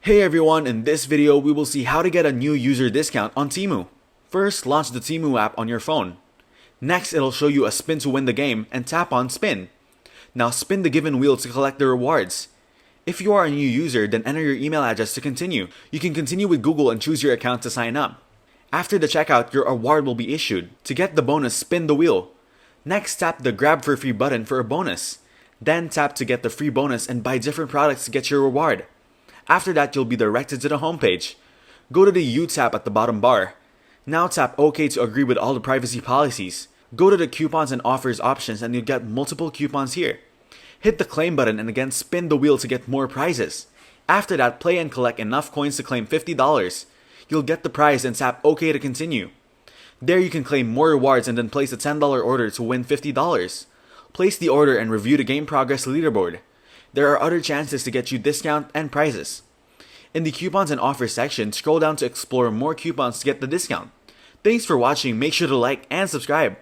Hey everyone, in this video we will see how to get a new user discount on Temu. First, launch the Temu app on your phone. Next, it'll show you a spin to win the game and tap on spin. Now spin the given wheel to collect the rewards. If you are a new user, then enter your email address to continue. You can continue with Google and choose your account to sign up. After the checkout, your award will be issued. To get the bonus, spin the wheel. Next, tap the grab for free button for a bonus. Then tap to get the free bonus and buy different products to get your reward. After that, you'll be directed to the homepage. Go to the U tab at the bottom bar. Now tap OK to agree with all the privacy policies. Go to the coupons and offers options and you'll get multiple coupons here. Hit the claim button and again spin the wheel to get more prizes. After that, play and collect enough coins to claim $50. You'll get the prize and tap OK to continue. There you can claim more rewards and then place a $10 order to win $50. Place the order and review the game progress leaderboard. There are other chances to get you discount and prizes. In the coupons and offers section, scroll down to explore more coupons to get the discount. Thanks for watching, make sure to like and subscribe.